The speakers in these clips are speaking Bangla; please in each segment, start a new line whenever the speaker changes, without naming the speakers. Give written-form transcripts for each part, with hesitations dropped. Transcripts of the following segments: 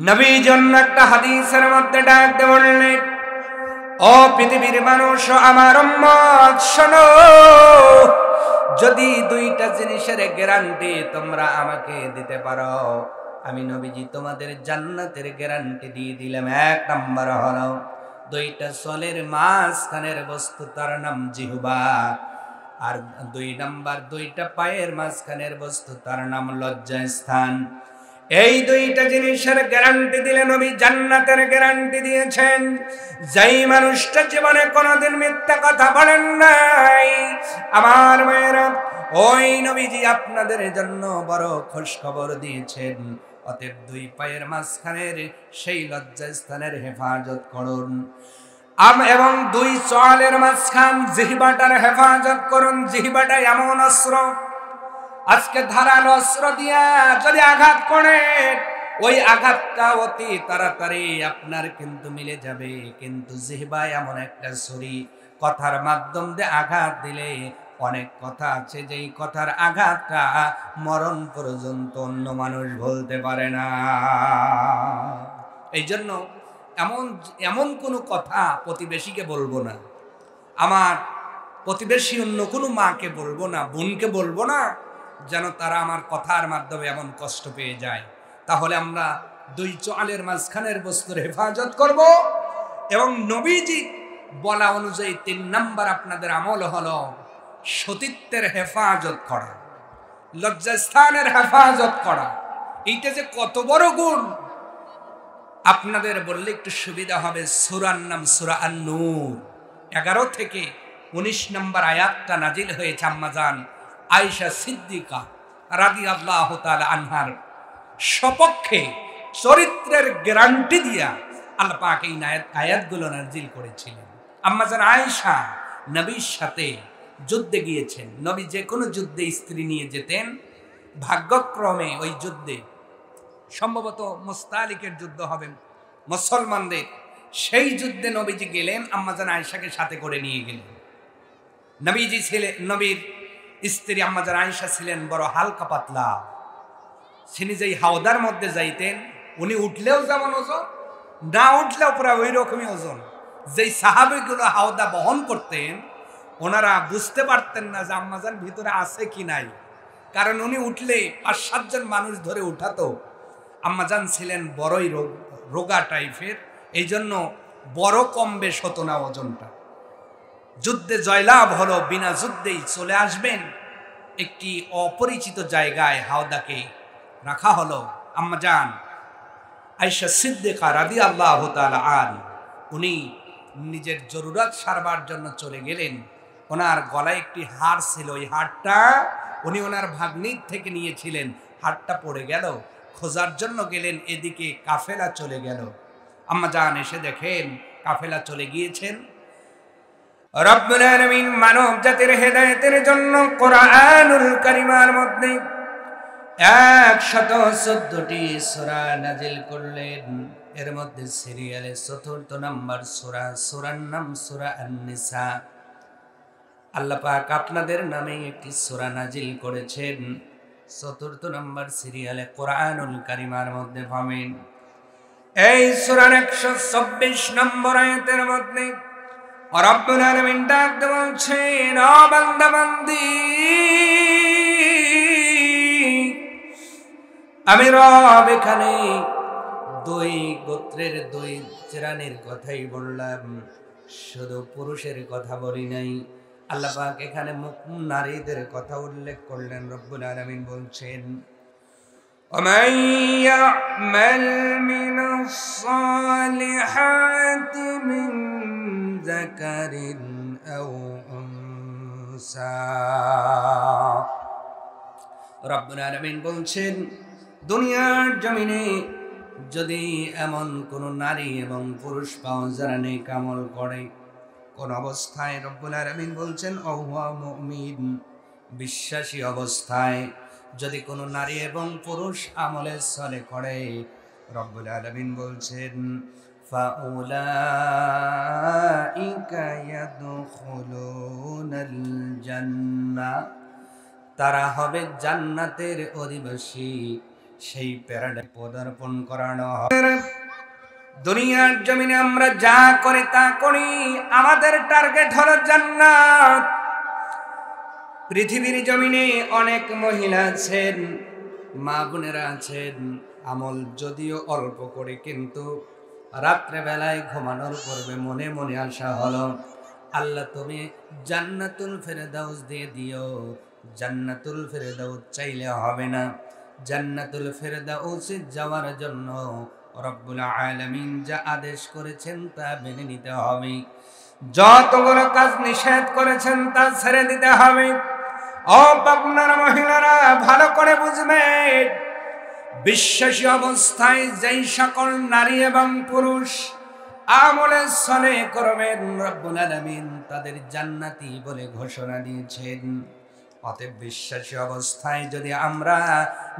নবী জন্য একটা হাদিসের মধ্যে ডাক দিয়ে বললেন, ও পৃথিবীর মানুষ, আমার উম্মত শোনো, যদি দুইটা জিনিসের গ্যারান্টি তোমরা আমাকে দিতে পারো, আমি নবীজি তোমাদের জান্নাতের গ্যারান্টি দিয়ে দিলাম। এক নাম্বার হলো দুইটা চলের মাঝখানের বস্তু, তার নাম জিহ্বা। আর দুই নাম্বার দুইটা পায়ের মাঝখানের বস্তু, তার নাম লজ্জাস্থান। এই দুইটা জিনিসের গ্যারান্টি দিলে নবী জান্নাতের গ্যারান্টি দিয়েছেন। যেই মানুষটা জীবনে কোনোদিন মিথ্যা কথা বলেন নাই, আমার মায়েরা, ওই নবীজি আপনাদের জন্য বড় খোঁজ খবর দিয়েছেন। অতএব দুই পায়ের মাঝখানের সেই লজ্জাস্থানের হেফাজত করুন, এবং দুই চোয়ালের মাঝখান জিহ্বাটার হেফাজত করুন। জিহ্বাটা এমন অস্ত্র, আজকে ধারালো অস্ত্র দিয়া যদি আঘাত করেন, ওই আঘাতটা অতি তাড়াতাড়ি আপনার কিন্তু মিলে যাবে। কিন্তু জিহ্বা এমন একটা ছুরি, কথার মাধ্যম দিয়ে আঘাত দিলে অনেক কথা আছে যেই কথার আঘাতটা মরণ পর্যন্ত অন্য মানুষ বলতে পারে না। এই জন্য এমন কোনো কথা প্রতিবেশীকে বলবো না, আমার প্রতিবেশী অন্য কোনো মাকে বলবো না, বোনকে বলবো না, যেন তারা আমার কথার মাধ্যমে এমন কষ্ট পেয়ে যায়। তাহলে আমরা দুই চোয়ালের মাঝখানের বস্তুর হেফাজত করব। এবং নবীজি বলা অনুযায়ী 3 নাম্বার আপনাদের আমল হলো সতীত্বের হেফাজত করা, লজ্জাস্থানের হেফাজত করা। এইটা যে কত বড় গুণ আপনাদের বললে একটু সুবিধা হবে। সূরার নাম সূরা আন-নূর, 11 থেকে 19 নম্বর আয়াতটা নাজিল হয়েছে আম্মাজান আয়েশা সিদ্দিকা রাদিয়াল্লাহু তাআলা আনহার সপক্ষে চরিত্রের গ্যারান্টি দিয়া আল্লাহ পাক এই আয়াতগুলো নাজিল করেছিলেন। আম্মাজান আয়েশা নবীর সাথে যুদ্ধে গিয়েছেন। নবী যে কোনো যুদ্ধে স্ত্রী নিয়ে যেতেন। ভাগ্যক্রমে ওই যুদ্ধে, সম্ভবত মুস্তালিকের যুদ্ধ হবে মুসলমানদের, সেই যুদ্ধে নবীজি গেলেন, আম্মাজান আয়েশাকে সাথে করে নিয়ে গেলেন। নবীজি ছিলেন, নবীর স্ত্রী আম্মাজান আয়েশা ছিলেন বড় হালকা পাতলা। তিনি যেই হাওদার মধ্যে যাইতেন, উনি উঠলেও যেমন ওজন, না উঠলেও প্রায় ওই রকমই ওজন। যেই সাহাবীগুলো হাওদা বহন করতেন, ওনারা বুঝতে পারতেন না যে আম্মাজান ভিতরে আছে কি নাই, কারণ উনি উঠলে 5-7 জন মানুষ ধরে উঠাতো। আম্মাজান ছিলেন বড়ই রোগা টাইপের, এই জন্য বড় কম বেশ হতো না ওজনটা। যুদ্ধে জয়লাভ হলো, বিনা যুদ্ধেই চলে আসবেন। একটি অপরিচিত জায়গায় হাওদাকে রাখা হলো। আম্মাজান আয়েশা সিদ্দিকা রাদিয়াল্লাহু তাআলা আনহা, উনি নিজের জরুরত সারবার জন্য চলে গেলেন। ওনার গলায় একটি হার ছিল, ওই হারটা উনি ওনার ভাগ্নির থেকে নিয়েছিলেন। হারটা পড়ে গেল, খোঁজার জন্য গেলেন, এদিকে কাফেলা চলে গেল। আম্মাজান এসে দেখেন কাফেলা চলে গিয়েছেন। রব্বুল আলামিন মানব জাতির হেদায়েতের জন্য কোরআনুল কারীমের মধ্যে 114টি সূরা নাজিল করলেন। এর মধ্যে সিরিয়ালে 4th নাম্বার সূরা, সূরার নাম সূরা আন-নিসা। আল্লাহ পাক আপনাদের নামে একটি সূরা নাজিল করেছেন, 4th নাম্বার সিরিয়ালে কোরআনুল কারীমের মধ্যে পাবেন। এই সূরার 126 নম্বর আয়াতের মধ্যে রব্বুল আলামিন ডাক দিয়ে বলছেন, ও বান্দা বান্দি, আমি রব এখানে 2 গোত্রের 2 শ্রেণীর কথাই বললাম, শুধু পুরুষের কথা বলি নাই। আল্লাহ পাক এখানে নারীদের কথা উল্লেখ করলেন। রব্বুল আলামিন বলছেন, ومن يعمل من الصالحات من ذكر أو أنثى। রব্বুল আলামিন বলছেন, দুনিয়ার জমিনে যদি এমন কোন নারী এবং পুরুষ পাওয়া যারা নেক আমল করে, কোন অবস্থায়? রব্বুল আলামিন বলছেন, ওয়া মুমিন, বিশ্বাসী অবস্থায় যদি কোনো নারী এবং পুরুষ আমলে সালেহ করে, রব্বুল আলামিন বলছেন, ফাউলাইকা ইয়াদখুলুনাল জান্নাহ, তারা হবে জান্নাতের অধিবাসী। সেই প্যারাডাইস পদার্পণ করানো হবে। দুনিয়ার জমিনে আমরা যা করি তা করি, আমাদের টার্গেট হলো জান্নাত। পৃথিবীর জমিনে অনেক মহিলা আছেন, মা বোনেরা আছেন, আমল যদিও অল্প করে, কিন্তু রাত্রে বেলায় ঘুমানোর পূর্বে মনে মনে আশা হলো, আল্লাহ তুমি জান্নাতুল ফেরদাউস দিয়ে দিও। জান্নাতুল ফেরদাউস চাইলে হবে না, জান্নাতুল ফেরদাউসে যাওয়ার জন্য রব্বুল আলামিন যা আদেশ করেছেন তা মেনে নিতে হবে, যতগুলো কাজ নিষেধ করেছেন তা ছেড়ে দিতে হবে। ও পাবনার মহিলারা ভালো করে বুঝবেন, বিশ্বাসী অবস্থায় যেই সকল নারী এবং পুরুষ আমলে সলে করবেন, রব্বুল আলামিন তাদের জান্নাতি বলে ঘোষণা দিয়েছেন। অতএব বিশ্বাসী অবস্থায় যদি আমরা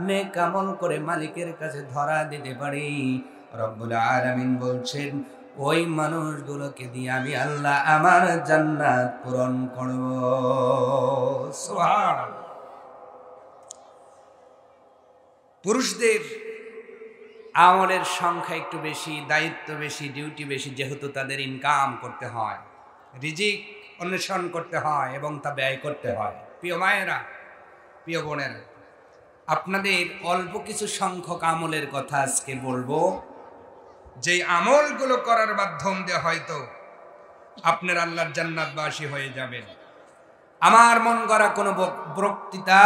নেক আমল করে মালিকের কাছে ধরা দিতে পারি, রব্বুল আলামিন বলছেন ওই মানুষগুলোকে দিয়ে আমি আল্লাহ আমার জান্নাত পূরণ করব। সুবহানাল্লাহ। পুরুষদের আমলের সংখ্যা একটু বেশি, দায়িত্ব বেশি, ডিউটি বেশি, যেহেতু তাদের ইনকাম করতে হয়, রিজিক অন্বেষণ করতে হয় এবং তা ব্যয় করতে হয়। প্রিয় মায়েরা, প্রিয় বোনেরা, আপনাদের অল্প কিছু সংখ্যক আমলের কথা আজকে বলবো, যেই আমলগুলো করার মাধ্যম দিয়ে হয়তো আপনার আল্লাহর জান্নাতবাসী হয়ে যাবেন। আমার মন গড়া কোনো বক্তৃতা,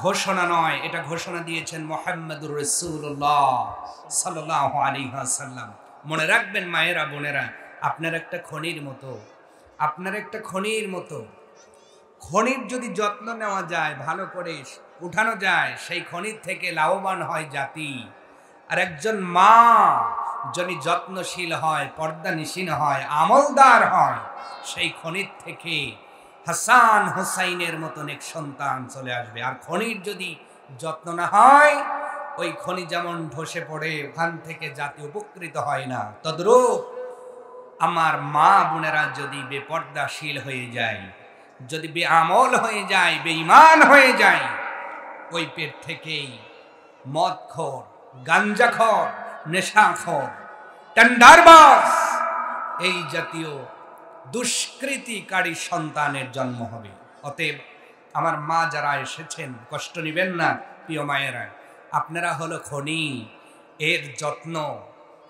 ঘোষণা নয়, এটা ঘোষণা দিয়েছেন মুহাম্মদুর রাসূলুল্লাহ সাল্লাল্লাহু আলাইহি ওয়াসাল্লাম। মনে রাখবেন মায়েরা, বোনেরা, আপনার একটা খনির মতো, আপনার একটা খনির মতো। খনির যদি যত্ন নেওয়া যায়, ভালো করে উঠানো যায়, সেই খনির থেকে লাভবান হয় জাতি। আর একজন মা যদি যত্নশীল হয়, পর্দানিশীন হয়, আমলদার হয়, সেই খনির থেকে হাসান হোসাইনের মতন এক সন্তান চলে আসবে। আর খনির যদি যত্ন না হয়, ওই খনি যেমন ধসে পড়ে, ওখান থেকে জাতি উপকৃত হয় না, তদ্রূপ আমার মা বোনেরা যদি বেপর্দাশীল হয়ে যায়, যদি বেআমল হয়ে যায়, বেঈমান হয়ে যায়, ওই পেট থেকেই মদখোর, গাঞ্জাখোর, নেশাখোর, টেন্ডারবাজ, এই জাতীয় দুষ্কৃতিকারী সন্তানের জন্ম হবে। অতএব আমার মা যারা এসেছেন, কষ্ট নেবেন না প্রিয় মায়েরা, আপনারা হলো খনি, এর যত্ন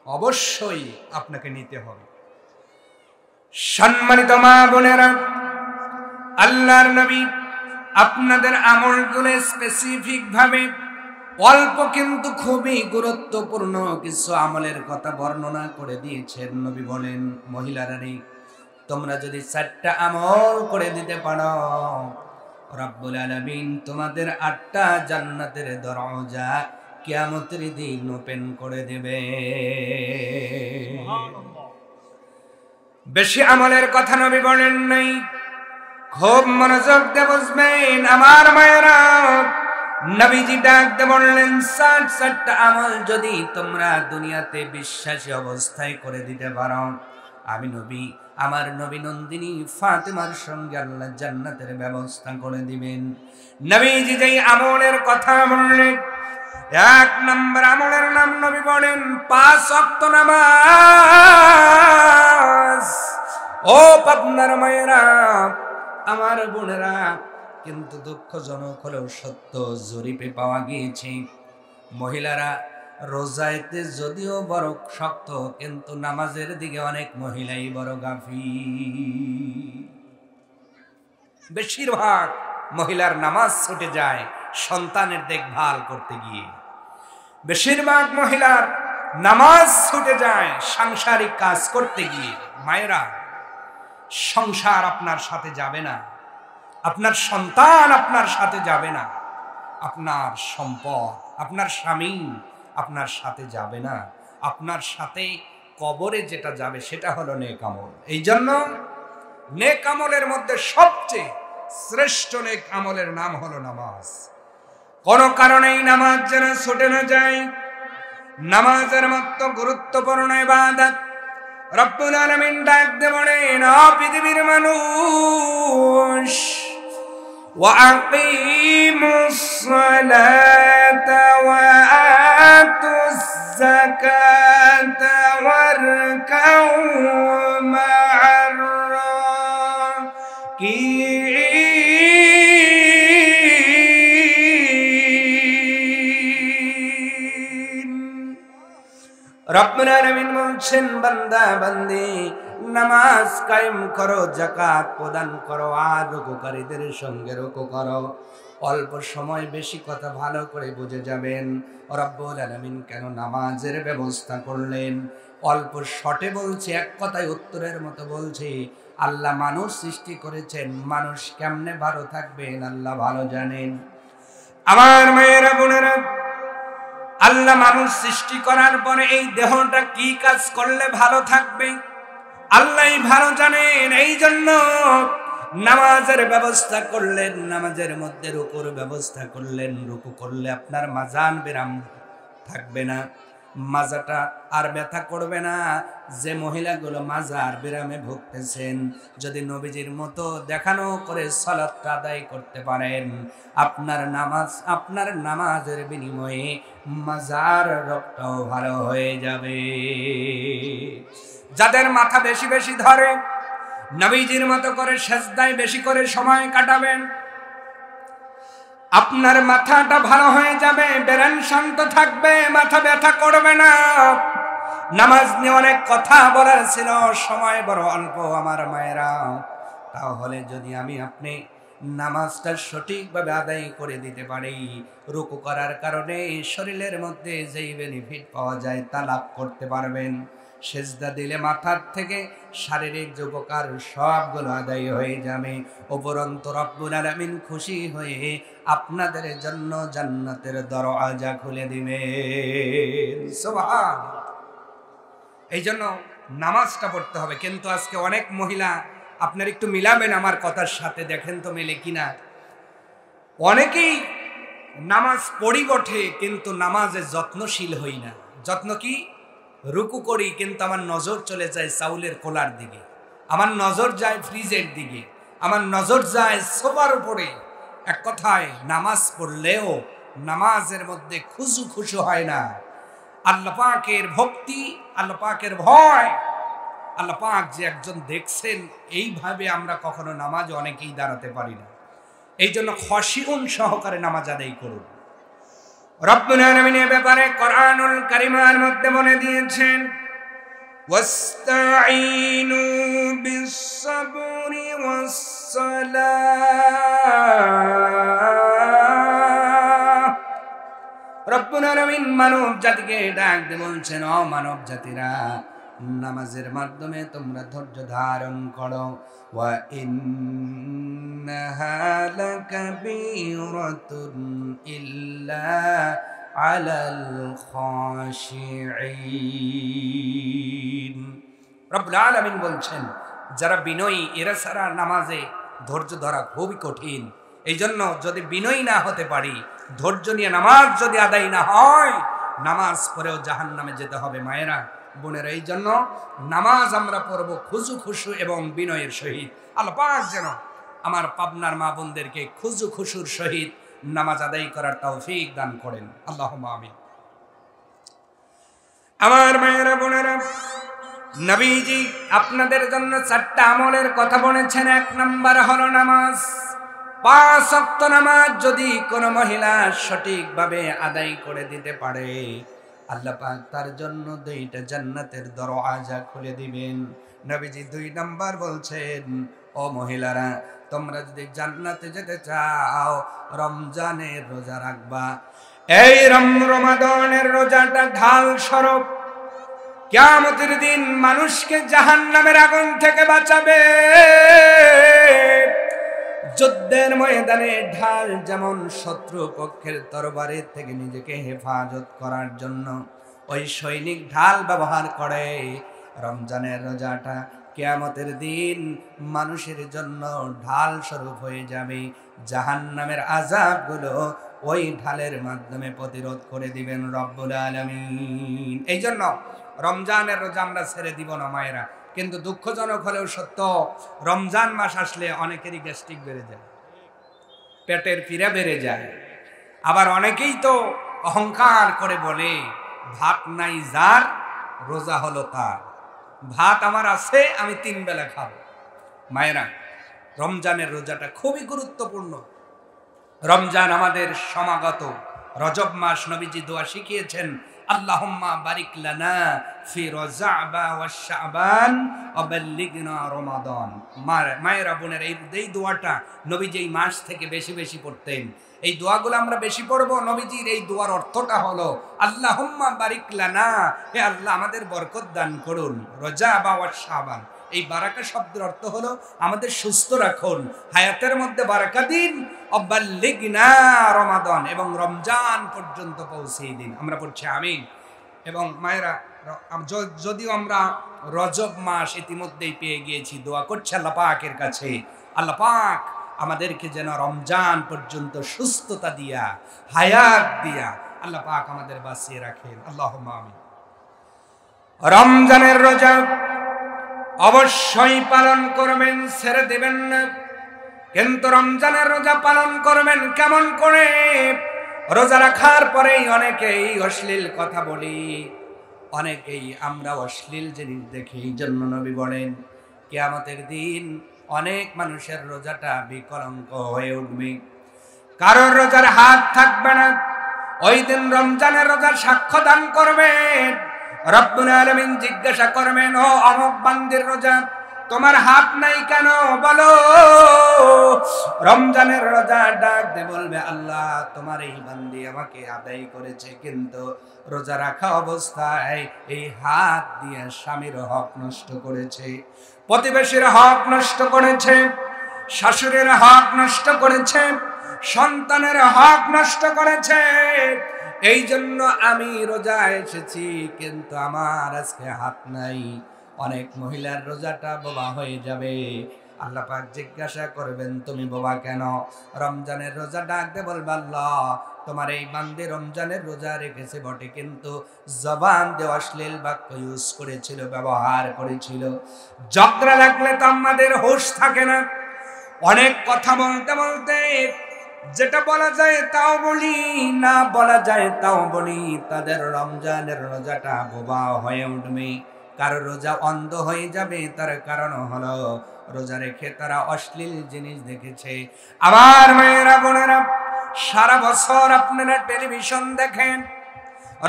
অবশ্যই আপনাকে নিতে হবে। সম্মানিত মা বোনেরা, আল্লাহর নবী আপনাদের আমলগুলো স্পেসিফিক ভাবে অল্প কিন্তু খুবই গুরুত্বপূর্ণ কিছু আমলের কথা বর্ণনা করে দিয়েছেন। নবী বলেন, মহিলারা রে, তোমরা যদি 4টা আমল করে দিতে পারো, রব্বুল আলামিন তোমাদের 8টা জান্নাতের দরজা কিয়ামতের দিন ওপেন করে দেবে। বেশি আমলের কথা নবী বলেন নাই, খুব মনোযোগ দিয়ে বুঝবেন আমার মায়েরা। নবীজি ডাকতে বললেন, 60টা আমল যদি তোমরা দুনিয়াতে বিশ্বাসী অবস্থায় করে দিতে পারো, আমি নবী, আমার নবী নন্দিনী ফাতেমার সঙ্গে আল্লাহ জান্নাতের ব্যবস্থা করে দিবেন। নবীজি যেই আমলের কথা বললেন, 1 নম্বর আমলের নাম নবী বলেন 5 ওয়াক্ত নামাজ। ও পাবনার মায়েরা, আমার বোনেরা, কিন্তু দুঃখজনক হলেও সত্য, জরিপে পাওয়া গিয়েছে মহিলারা রোজাইতে যদিও বড় শক্ত, কিন্তু নামাজের দিকে অনেক মহিলাই বড় গাফিল। বেশিরভাগ মহিলার নামাজ ছুটে যায় সন্তানের দেখভাল করতে গিয়ে, বেশিরভাগ মহিলার নামাজ ছুটে যায় সাংসারিক কাজ করতে গিয়ে। মায়েরা, সংসার আপনার সাথে যাবে না, আপনার সন্তান আপনার সাথে যাবে না, আপনার সম্পদ, আপনার স্বামী আপনার সাথে যাবে না, আপনার সাথে কবরে যেটা যাবে সেটা হলো নেক আমল। এই জন্য নেক আমলের মধ্যে সবচেয়ে শ্রেষ্ঠ নেক আমলের নাম হলো নামাজ। কোন কারণেই নামাজ যেন ছুটে না যায়। নামাজের মতো গুরুত্বপূর্ণ ইবাদত রব্বুল আলামিন ডাক দিয়ে বলেন, পৃথিবীর মানুষ, وأقيموا الصلاة وآتوا الزكاة واركعوا مع الراكعين রব্বুল আলামিন বলছেন বান্দা বান্দি নামাজ কায়েম করো, যাকাত প্রদান করো, আর রুকুকারীদের সঙ্গে রুকু করো। অল্প সময় বেশি কথা ভালো করে বুঝে যাবেন রব্বুল আলামিন কেন নামাজের ব্যবস্থা করলেন। অল্প শর্টে বলছি, এক কথায় উত্তরের মতো বলছি। আল্লাহ মানুষ সৃষ্টি করেছেন, মানুষ কেমনে ভালো থাকবেন আল্লাহ ভালো জানেন। আমার মায়েরা বোনেরা, আল্লাহ মানুষ সৃষ্টি করার পরে এই দেহটা কি কাজ করলে ভালো থাকবে আল্লাহই ভালো জানেন। এই জন্য নামাজের ব্যবস্থা করলেন, নামাজের মধ্যে রুকুর ব্যবস্থা করলেন। রুকু করলে আপনার মাজান বিরাম থাকবে না, মাজাটা আর ব্যথা করবে না। যে মহিলাগুলো মাজার বিরামে ভুগতেছেন, যদি নবীজির মতো দেখানো করে সালাতটা আদায় করতে পারেন, আপনার নামাজের বিনিময়ে মাজার রোগটাও ভালো হয়ে যাবে। যাদের মাথা বেশি বেশি ধরে, নবীজির মতো করে সেজদায় বেশি করে সময় কাটাবেন, আপনার মাথাটা ভালো হয়ে যাবে, ব্রেন শান্ত থাকবে, মাথা ব্যথা করবে না। নামাজ নিয়ে অনেক কথা বলার ছিল, সময় বড় অল্প আমার মায়েরা। তাহলে যদি আমি আপনি নামাজটা সঠিকভাবে আদায় করে দিতে পারি, রুকু করার কারণে শরীরের মধ্যে যেই বেনিফিট পাওয়া যায় তা লাভ করতে পারবেন। সেজদা দিলে মাথার থেকে শারীরিক যে উপকার সবগুলো আদায় হয়ে যাবে। উপরন্ত রব্বুল আলামিন খুশি হয়ে আপনাদের জন্য জান্নাতের দরওয়াজা খুলে দিবেন। সুবহানাল্লাহ। এই জন্য নামাজটা পড়তে হবে। কিন্তু আজকে অনেক মহিলা, আপনার একটু মিলাবেন আমার কথার সাথে, দেখেন তো মেলে কিনা। অনেকেই নামাজ পড়ি বটে, কিন্তু নামাজে যত্নশীল হই না। যত্ন কি? রুকু করি কিন্তু আমার নজর চলে যায় চাউলের কোলার দিকে, আমার নজর যায় ফ্রিজের দিকে, আমার নজর যায় সোফার উপরে। এক কথায় নামাজ পড়লেও নামাজের মধ্যে খুশু হয় না। আল্লাহ পাকের ভক্তি, আল্লাহ পাকের ভয়, আল্লাহ পাক যে একজন দেখছেন, এইভাবে আমরা কখনো নামাজ অনেকেই দাঁড়াতে পারি না। এই জন্য খশিউন সহকারে নামাজ আদায় করুন। রব্বুল আলামিনের ব্যাপারে কোরআনুল কারীমের মধ্যে বলে দিয়েছেন, ওয়াস্তাঈনু বিস-সাবরি ওয়াস-সালাহ। রব্বুল আলামিন মানব জাতিকে ডাক দিয়ে বলছেন, ও মানব জাতিরা, নামাজের মাধ্যমে তোমরা ধৈর্য ধারণ করো। ওয়া ইন্নাহা লাকাবীরাতুন ইল্লা আলাল খাশিঈন। রব্বুল আলামিন বলছেন, যারা বিনয়ী এরা ছাড়া নামাজে ধৈর্য ধরা খুবই কঠিন। এই জন্য যদি বিনয়ী না হতে পারি, ধৈর্য নিয়ে নামাজ যদি আদায় না হয়, নামাজ পড়েও জাহান্নামে যেতে হবে। মায়েরা বোনেরা, এই জন্য নামাজ আমরা পড়ব খুশু এবং বিনয়ের সহিত। আল্লাহ পাক যেন আমার পাবনার মা বোনদেরকে খুশুর সহিত নামাজ আদায় করার তৌফিক দান করেন। আল্লাহুম্মা আমিন। আমার মায়েরা বোনেরা, নবীজি আপনাদের জন্য 4টা আমলের কথা বলেছেন। 1 নাম্বার হলো নামাজ। 5 ওয়াক্ত নামাজ যদি কোনো মহিলা সঠিকভাবে আদায় করে দিতে পারে, আল্লাহ পাক তার জন্য 2টা জান্নাতের দরওয়াজা খুলে দিবেন। নবীজি 2 নাম্বার বলছেন, ও মহিলারা, তোমরা যদি জান্নাতে যেতে চাও, রমজানের রোজা রাখবা। এই রমাদানের রোজাটা ঢাল স্বরূপ কিয়ামতের দিন মানুষকে জাহান্নামের আগুন থেকে বাঁচাবে। যুদ্ধের ময়দানে ঢাল যেমন শত্রু পক্ষের তরবারির থেকে নিজেকে হেফাজত করার জন্য ওই সৈনিক ঢাল ব্যবহার করে, রমজানের রোজাটা কিয়ামতের দিন মানুষের জন্য ঢাল স্বরূপ হয়ে যাবে। জাহান্নামের আযাবগুলো ওই ঢালের মাধ্যমে প্রতিরোধ করে দিবেন রব্বুল আলামিন। এই জন্য রমজানের রোজা আমরা ছেড়ে দিব না মায়েরা। কিন্তু দুঃখজনক হলেও সত্য, রমজান মাস আসলে অনেকেরই গ্যাস্ট্রিক বেড়ে যায়। পেটের পীড়া বেড়ে যায়। আবার অনেকেই তো অহংকার করে বলে ভাত নাই যার রোজা হলো তার। ভাত আমার আছে, আমি 3 বেলা খাবো। মায়েরা, রমজানের রোজাটা খুবই গুরুত্বপূর্ণ। রমজান আমাদের সমাগত রজব মাস। নবীজি দোয়া শিখিয়েছেন, আল্লাহুম্মা বারিক লানা ফি রজাবা ওয়া শাবান ওয়া বাল্লিগনা রমাদান। মায়েরা বোনের, এই দোয়াটা নবীজি এই মাস থেকে বেশি বেশি পড়তেন। এই দোয়াগুলো আমরা বেশি পড়ব। নবীজির এই দোয়ার অর্থটা হলো আল্লাহুম্মা বারিক লানা, হে আল্লাহ আমাদের বরকত দান করুন। রজাবা ওয়া শাবান, এই বারাকা শব্দের অর্থ হলো আমাদের সুস্থ রাখুন, হায়াতের মধ্যে বারাকা দিন। অবাল্লিগনা রমাদান, এবং রমজান পর্যন্ত পৌঁছে দিন। আমরা পড়ছি আমিন। এবং মায়েরা, যদিও আমরা রজব মাস ইতিমধ্যেই পেয়ে গিয়েছি, দোয়া করছি আল্লাহ পাকের কাছে, আল্লাহ পাক আমাদেরকে যেন রমজান পর্যন্ত সুস্থতা দিয়া, হায়াত দিয়া আল্লাহ পাক আমাদের বাঁচিয়ে রাখেন। আল্লাহুম্মা আমিন। রমজানের রোজা অবশ্যই পালন করবেন, ছেড়ে দেবেন না। কিন্তু রমজানের রোজা পালন করবেন কেমন করে? রোজা রাখার পরেই অনেকেই অশ্লীল কথা বলি, অনেকেই আমরা অশ্লীল জিনিস দেখি। এই জন্য নবী বলেন, কিয়ামতের দিন অনেক মানুষের রোজাটা বিকলঙ্ক হয়ে উঠবে, কারোর রোজার হাত থাকবে না। ওই দিন রমজানের রোজার সাক্ষ্য দান করবেন। রব্বুল আলামিন জিজ্ঞাসা করবেন, ও অমুক বান্দির রোজা, তোমার হাত নাই কেন? বলো। রমজানের রোজা ডাক দে বলবে, আল্লাহ তোমার এই বান্দি আমাকে আদায় করেছে, কিন্তু রোজা রাখা অবস্থায় এই হাত দিয়ে স্বামীর হক নষ্ট করেছে, প্রতিবেশীর হক নষ্ট করেছে, শাশুড়ির হক নষ্ট করেছে, সন্তানের হক নষ্ট করেছে। এই জন্য আমি রোজা এসেছি, কিন্তু আমার আজকে হাত নাই। অনেক মহিলার রোজাটা বোবা হয়ে যাবে। আল্লাহ পাক জিজ্ঞাসা করবেন, তুমি বোবা কেন? রমজানের রোজা ডাকতে বলবে, আল্লাহ তোমার এই বান্দে রমজানের রোজা রেখেছে বটে, কিন্তু জবান দিয়ে অশ্লীল বাক্য ইউজ করেছিল, ব্যবহার করেছিল। ঝগড়া লাগলে তো আমাদের হুঁশ থাকে না, অনেক কথা বলতে বলতে যেটা বলা যায় তাও বলি, না বলা যায় তাও বলি। তাদের রমজানের রোজাটা বোবা হয়ে উঠবে, কারো রোজা অন্ধ হয়ে যাবে। তার কারণ হলো রোজা রেখে তারা অশ্লীল জিনিস দেখেছে। আমার মায়েরা বোনেরা, সারা বছর আপনারা টেলিভিশন দেখেন,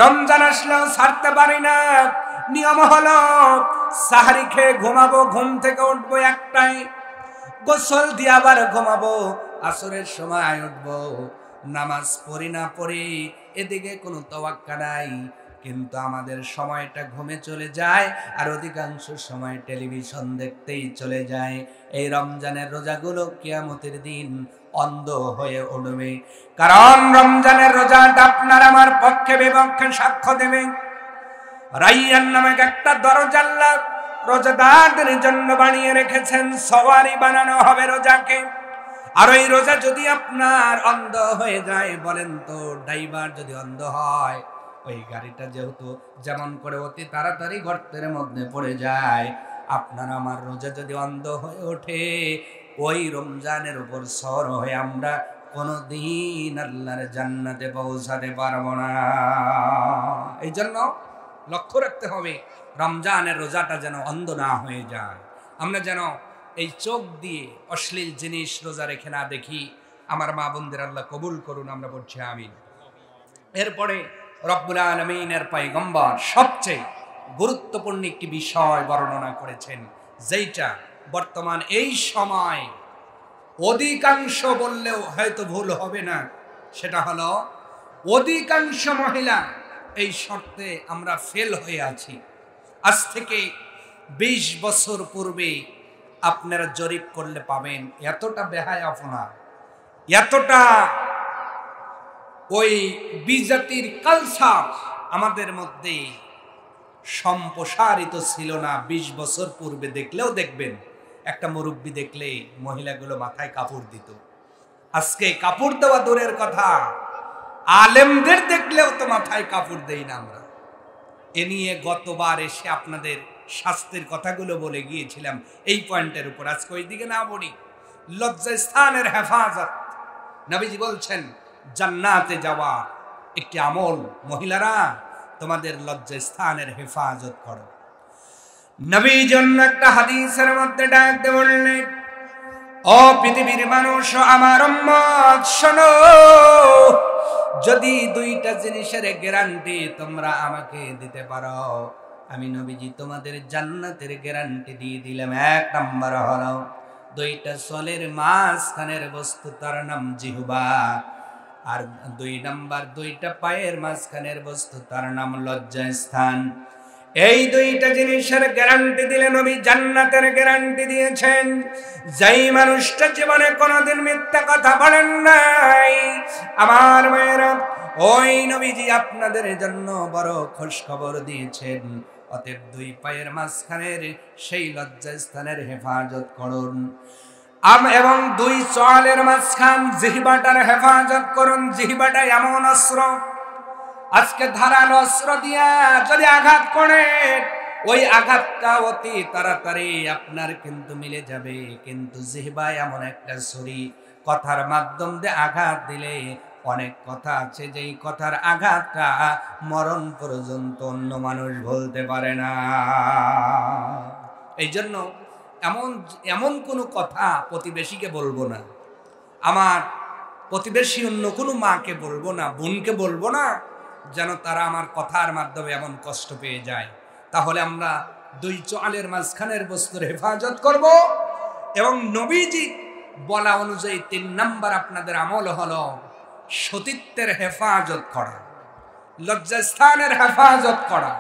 রমজান আসলেও ছাড়তে পারি না। নিয়ম হলো সাহারি খেয়ে ঘুমাবো, ঘুম থেকে উঠবো একটায়, গোসল দিয়ে আবার ঘুমাবো, আসরের সময় উঠবো, নামাজ পড়ি না পড়ি এদিকে কোনো তাওয়াক্কা নাই। কিন্তু আমাদের সময়টা ঘুমে চলে যায়, আর অধিকাংশ সময় টেলিভিশন দেখতেই চলে যায়। এই রমজানের রোজাগুলো কিয়ামতের দিন অন্ধ হয়ে উঠবে, কারণ রমজানের রোজাটা আপনার আমার পক্ষে বিপক্ষে সাক্ষ্য দেবে। রাইয়ান নামক একটা দরজা আল্লাহ রোজাদারদের জন্য বানিয়ে রেখেছেন, সওয়ারি বানানো হবে রোজাকে। আর ওই রোজা যদি আপনার অন্ধ হয়ে যায়, বলেন তো ড্রাইভার যদি অন্ধ হয়, ওই গাড়িটা যেহেতু যেমন করে অতি তাড়াতাড়ি গর্তের মধ্যে পড়ে যায়, আপনার আমার রোজা যদি অন্ধ হয়ে ওঠে, ওই রমজানের উপর সওয়ার হয়ে আমরা কোনোদিন আল্লাহর জান্নাতে পৌঁছাতে পারবো না। এই জন্য লক্ষ্য রাখতে হবে রমজানের রোজাটা যেন অন্ধ না হয়ে যায়। আমরা যেন এই চোখ দিয়ে অশ্লীল জিনিস রোজা রেখে না দেখি। আমার মা বোনদের আল্লাহ কবুল করুন, আমরা বলছি আমিন। এরপরে রব্বুল আলামিনের পয়গম্বর সবচেয়ে গুরুত্বপূর্ণ একটি বিষয় বর্ণনা করেছেন, যেটা বর্তমান এই সময় অধিকাংশ বললেও হয়তো ভুল হবে না। সেটা হলো অধিকাংশ মহিলা এই শর্তে আমরা ফেল হয়ে আছি। আজ থেকে 20 বছর পূর্বে আপনারা জরিপ করলে পাবেন এতটা বেহায়াপনা, এতটা ওই বিজাতির কালচার আমাদের মধ্যে সম্প্রসারিত ছিল না। 20 বছর পূর্বে দেখলেও দেখবেন একটা মুরব্বী দেখলে মহিলাগুলো মাথায় কাপড় দিত। আজকে কাপড় দেওয়া দূরের কথা, আলেমদের দেখলেও তো মাথায় কাপড় দেই না আমরা। এ নিয়ে গতবার এসে আপনাদের শাস্তির কথাগুলো বলে গিয়েছিলাম এই পয়েন্টের উপর। আজকে ওই দিকে না বলি। লজ্জাস্থানের হেফাজত, নবীজি বলছেন জান্নাতে যাওয়া একটি আমল, মহিলারা তোমাদের লজ্জাস্থানের হেফাজত করো। নবীর জন্য একটা হাদিসের মধ্যে ডাক দিয়ে বললেন, ও পৃথিবীর মানুষ, আমার উম্মত শোনো, যদি দুইটা জিনিসের গ্যারান্টি তোমরা আমাকে দিতে পারো, আমি নবীজি তোমাদের জান্নাতের গ্যারান্টি দিয়ে দিলাম। এক নাম্বার হলো দুইটা চলের মাঝখানের বস্তু, তার নাম জিহ্বা। আর দুই নাম্বার দুইটা পায়ের মাঝখানের বস্তু, তার নাম লজ্জাস্থান। এই দুইটা জিনিসের গ্যারান্টি দিলে নবী জান্নাতের গ্যারান্টি দিয়েছেন। যেই মানুষটা জীবনে কোনোদিন মিথ্যা কথা বলেন নাই, আমার মায়েরা, ওই নবীজি আপনাদের জন্য বড় খুশ খবর দিয়েছেন। অতএব দুই পায়ের মাঝখানের সেই লজ্জাস্থানের হেফাজত করুন, এবং দুই চোয়ালের মাঝখান জিহ্বাটার হেফাজত করুন। জিহ্বাটা এমন অস্ত্র, আজকে ধারালো অস্ত্র দিয়া যদি আঘাত করে, ওই আঘাতটা অতি তাড়াতাড়ি আপনার কিন্তু মিলে যাবে। কিন্তু জিহ্বা এমন একটা ছুরি, কথার মাধ্যম দিয়ে আঘাত দিলে অনেক কথা আছে যেই কথার আঘাতটা মরণ পর্যন্ত অন্য মানুষ বলতে পারে না। এই জন্য এমন কোনো কথা প্রতিবেশীকে বলবো না, আমার প্রতিবেশী অন্য কোনো মাকে বলবো না, বোনকে বলবো না, যেন তারা আমার কথার মাধ্যমে এমন কষ্ট পেয়ে যায়। তাহলে আমরা দুই চোয়ালের মাঝখানের বস্তুর হেফাজত করব। এবং নবীজি বলা অনুযায়ী 3 নাম্বার আপনাদের আমল হলো সতীত্বের হেফাজত করা, লজ্জাস্থানের হেফাজত করা।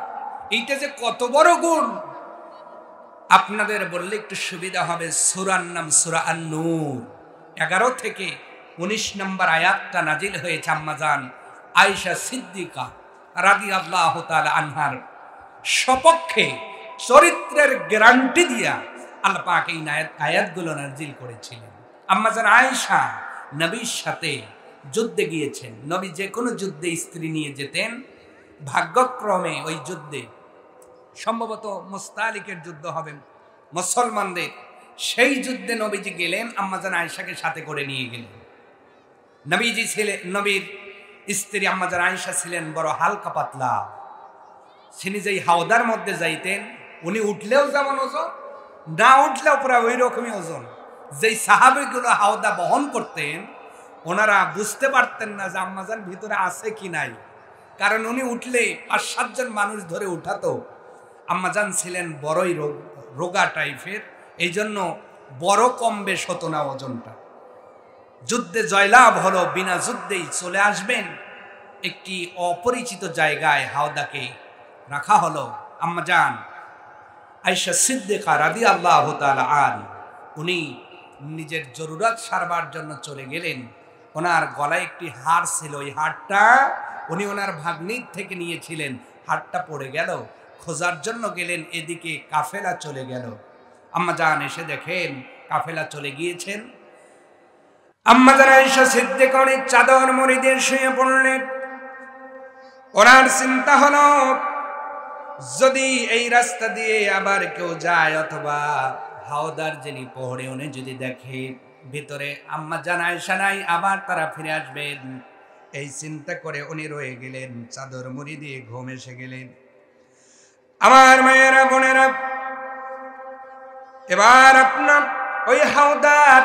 এইটা যে কত বড় গুণ আপনাদের বললে একটু সুবিধা হবে। সূরার নাম সূরা আন-নূর, 11 থেকে 19 নম্বর আয়াতটা নাজিল হয়েছে আম্মাজান আয়েশা সিদ্দিকা রাদিয়াল্লাহু তাআলা আনহার সপক্ষে চরিত্রের গ্যারান্টি দিয়া আল্লাহ পাক এই আয়াতগুলো নাজিল করেছিলেন। আম্মাজান আয়েশা নবীর সাথে যুদ্ধে গিয়েছেন। নবী যে কোনো যুদ্ধে স্ত্রী নিয়ে যেতেন। ভাগ্যক্রমে ওই যুদ্ধে, সম্ভবত মুস্তালিকের যুদ্ধ হবে মুসলমানদের, সেই যুদ্ধে নবীজি গেলেন, আম্মাজান আয়েশাকে সাথে করে নিয়ে গেলেন। নবীজি ছিলেন, নবীর স্ত্রী আম্মাজান আয়েশা ছিলেন বড় হালকা পাতলা। তিনি যেই হাওদার মধ্যে যাইতেন, উনি উঠলেও যেমন ওজন, না উঠলেও পুরো ওই রকমই ওজন। যেই সাহাবীগুলো হাওদা বহন করতেন, ওনারা বুঝতে পারতেন না যে আম্মাজান ভিতরে আছে কি নাই, কারণ উনি উঠলে 5-7 জন মানুষ ধরে উঠাতো। আম্মাজান ছিলেন বড়ই রোগা টাইপের, এই জন্য বড় কম বেশ হতো না ওজনটা। যুদ্ধে জয়লাভ হলো, বিনা যুদ্ধেই চলে আসবেন একটি অপরিচিত জায়গায় হাওদাকে রাখা হলো। আম্মাজান আয়েশা সিদ্দিকা রাদিয়াল্লাহু তাআলা আনহা, উনি নিজের জরুরত সারবার জন্য চলে গেলেন। ওনার গলায় একটি হার ছিল, ওই হারটা উনি ওনার ভাগ্নির থেকে নিয়েছিলেন। হারটা পড়ে গেল, খোঁজার জন্য গেলেন, এদিকে কাফেলা চলে গেল। আম্মাজান এসে দেখেন কাফেলা চলে গিয়েছেন। আম্মাজান আয়েশা সিদ্দিকা অনেক চাদর মুড়ি দিয়ে শুয়ে পড়লেন। ওনার চিন্তা হলো, যদি এই রাস্তা দিয়ে আবার কেউ যায়, অথবা হাওদার যিনি প্রহরী উনি যদি দেখে ভিতরে আম্মাজান আয়েশা নাই, আবার তারা ফিরে আসবেন। এই চিন্তা করে উনি রয়ে গেলেন, চাদর মুড়ি দিয়ে ঘুম এসে গেলেন। আমার মায়েরা, বোনেরা, এবার আপনার ওই হাওদার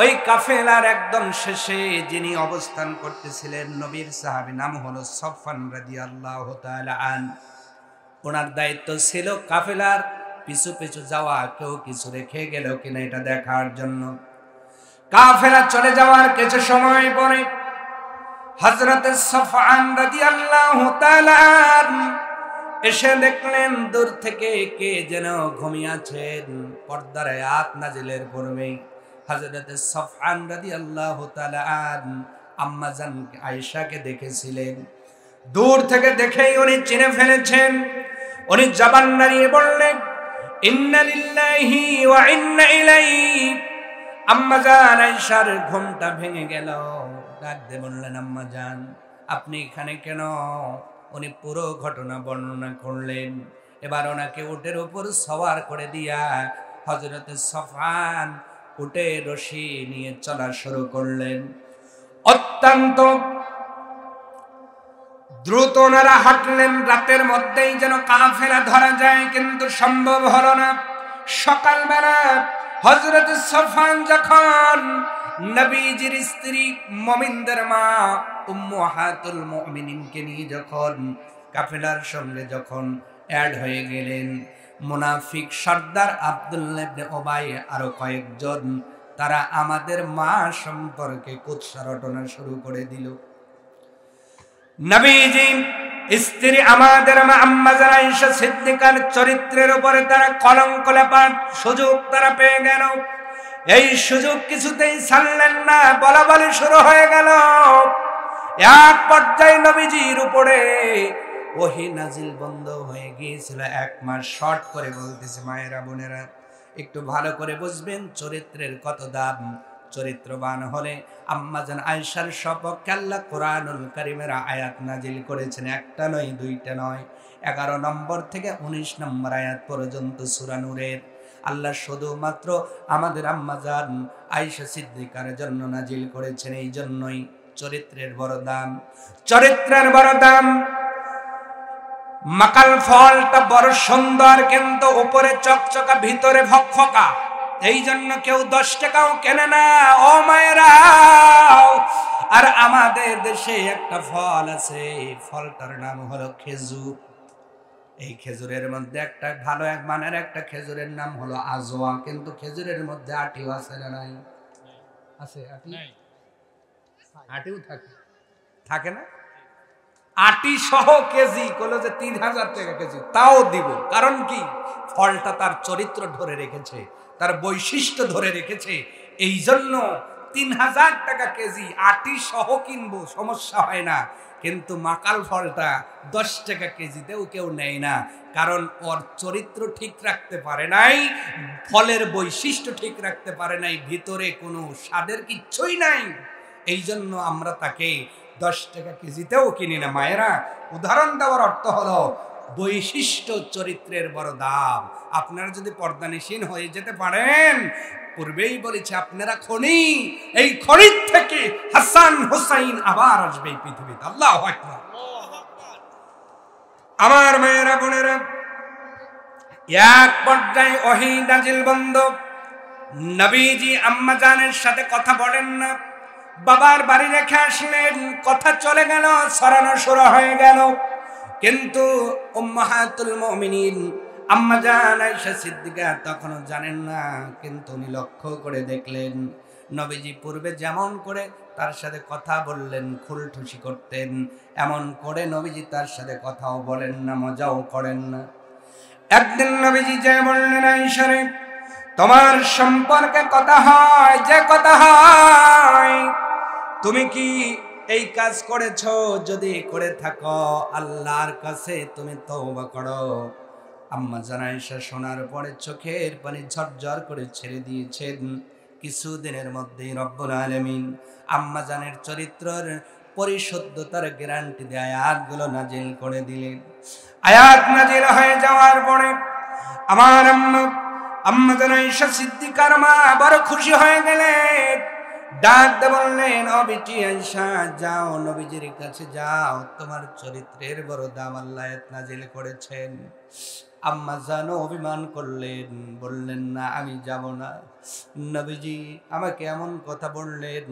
ওই কাফেলার একদম শেষে যিনি অবস্থান করতেছিলেন, নবীর সাহাবী, নাম হলো সফওয়ান রাদিয়াল্লাহু তাআলা আনহু। ওনার দায়িত্ব ছিল কাফেলার পিছু পিছু যাওয়া, কেউ কিছু রেখে গেল কিনা এটা দেখার জন্য। কাফেলা চলে যাওয়ার কিছু সময় পরে হযরত সফওয়ান রাদিয়াল্লাহু তাআলা এসে দেখলেন দূর থেকে কে যেন ঘুমিয়ে আছেন। পর্দার আয়াত নাজিলের পূর্বে হযরত সফওয়ান রাদিয়াল্লাহু তাআলা আম্মাজান আয়েশাকে দেখেছিলেন। দূর থেকে দেখেই উনি চিনে ফেলেছেন। উনি জবান নাড়িয়ে বললেন, ইন্না লিল্লাহি ওয়া ইন্না ইলাইহি। আম্মাজান আয়েশার ঘুমটা ভেঙে গেল। ডাক দিয়ে বললেন, আম্মাজান আপনি এখানে কেন? উনি পুরো ঘটনা বর্ণনা করলেন। এবার ওনাকে উটের উপর সওয়ার করে দিয়া হযরত সফওয়ান উটে রশি নিয়ে চলা শুরু করলেন। অত্যন্ত দ্রুত ওনারা হাঁটলেন। রাতের মধ্যেই যেন কাফেলা ধরা যায়, কিন্তু সম্ভব হলো না। সকালবেলা হযরত সফওয়ান যখন নবীজির স্ত্রী মুমিনদের মা উম্মাহাতুল মুমিনিনকে নিয়ে যখন কাফেলার সঙ্গে যখন অ্যাড হয়ে গেলেন, মুনাফিক সর্দার আব্দুল্লাহ ইবনে উবাই আরো কয়েকজন, তারা আমাদের মা সম্পর্কে কুৎসা রটনা শুরু করে দিল। নবীজি স্ত্রী আমাদের মা আম্মা জান আয়েশা সিদ্দিকার চরিত্রের উপরে তারা কলঙ্ক লেপার সুযোগ তারা পেয়ে গেল। এই সুযোগ কিছুতেই ছাড়লেন না, বলাবলি শুরু হয়ে গেল। এক পর্যায়ে নবীজির উপরে ওহী নাজিল বন্ধ হয়ে গিয়েছিল। এক মাস শর্ট করে বলতেছে, মায়েরা বোনেরা একটু ভালো করে বুঝবেন চরিত্রের কত দাম। চরিত্রবান হলে আম্মা জান আয়েশার সপক্ষে আল্লাহ কোরআনুল কারীমের আয়াত নাজিল করেছেন। একটা নয়, দুইটা নয়, 11 নম্বর থেকে 19 নম্বর আয়াত পর্যন্ত সূরা নূরের আল্লাহ শুধুমাত্র আমাদের আম্মা জান আয়েশা সিদ্দিকার জন্য নাজিল করেছেন। এই জন্যই চরিত্রের বড় দাম, চরিত্রের বড় দাম। মাকাল ফলটা বড় সুন্দর, কিন্তু উপরে চকচকা ভিতরে ভকভকা। এই জন্য কেউ 10 টাকাও কেনে না ও মায়েরা। আর আমাদের দেশে একটা ফল আছে, ফলটার নাম হলো খেজুর। এই খেজুরের মধ্যে একটা ভালো এক মানের একটা খেজুরের নাম হলো আজওয়া, কিন্তু খেজুরের মধ্যে আটিও আছে না নাই? আছে আটি, আটিও থাকে, থাকে না? আটি সহ কেজি কলো যে 3000 টাকা কেজি, তাও দিব। কারণ কি? ফলটা তার চরিত্র ধরে রেখেছে, তার বৈশিষ্ট্য ধরে রেখেছে। এই জন্য 3000 টাকা কেজি আটি সহ কিনবো, সমস্যা হয় না। কিন্তু মাকাল ফলটা 10 টাকা কেজিতেও কেউ নেয় না, কারণ ওর চরিত্র ঠিক রাখতে পারে নাই, ফলের বৈশিষ্ট্য ঠিক রাখতে পারে নাই, ভিতরে কোনো স্বাদের কিচ্ছুই নাই। এই জন্য আমরা তাকে 10 টাকা কেজিতেও কিনি না। মায়েরা, উদাহরণ দেওয়ার অর্থ হলো বৈশিষ্ট্য চরিত্রের বড় দাম। আপনারা যদি পর্দানিসীন হয়ে যেতে পারেন, পূর্বেই বলেছি আপনারা খনি, এই খনির থেকে হাসান হুসাইন আবার আসবে এই পৃথিবীতে। আল্লাহু আকবার। আমার মায়েরা বোনেরা, এক পর্যায়ে ওহী নাজিল বন্ধ। নবীজি আম্মা জানের সাথে কথা বলেন না, বাবার বাড়ি রেখে আসলেন। কথা চলে গেল, ছড়ানো শুরু হয়ে গেল। কিন্তু উম্মাহাতুল মুমিনিন আম্মা জান আয়েশা সিদ্দিকা তখনও জানেন না। কিন্তু উনি লক্ষ্য করে দেখলেন নবীজি পূর্বে যেমন করে তার সাথে কথা বললেন, খুলঠুসি করতেন, এমন করে নবীজি তার সাথে কথাও বলেন না, মজাও করেন না। একদিন নবীজি যে বললেন, আয়েশা রে, তোমার সম্পর্কে কথা হয়, যে কথা হয়, তুমি কি এই কাজ করেছো? যদি করে থাকো আল্লাহর কাছে তুমি তওবা করো। আম্মা জান আয়েশা শোনার পরে চোখের পানি ঝরঝর করে ছেড়ে দিয়েছেন। কিছুদিনের মধ্যেই রব্বুল আলামিন আম্মা জানের চরিত্রের পরিশুদ্ধতার গ্যারান্টি দিয়ে আয়াতগুলো নাজিল করে দিলেন। আয়াত নাজিল হয়ে যাওয়ার পরে আমার আম্মা জান আয়েশা সিদ্দিকার মা বড় খুশি হয়ে গেলেন। ডাক দিয়ে বললেন, ও বিটি আয়েশা, যাও নবীজির কাছে যাও, তোমার চরিত্রের বড় দাম আল্লাহ আয়াত নাজিল করেছেন। আম্মা জান অভিমান করলেন, বললেন না, আমি যাব না। নবীজি আমাকে এমন কথা বললেন,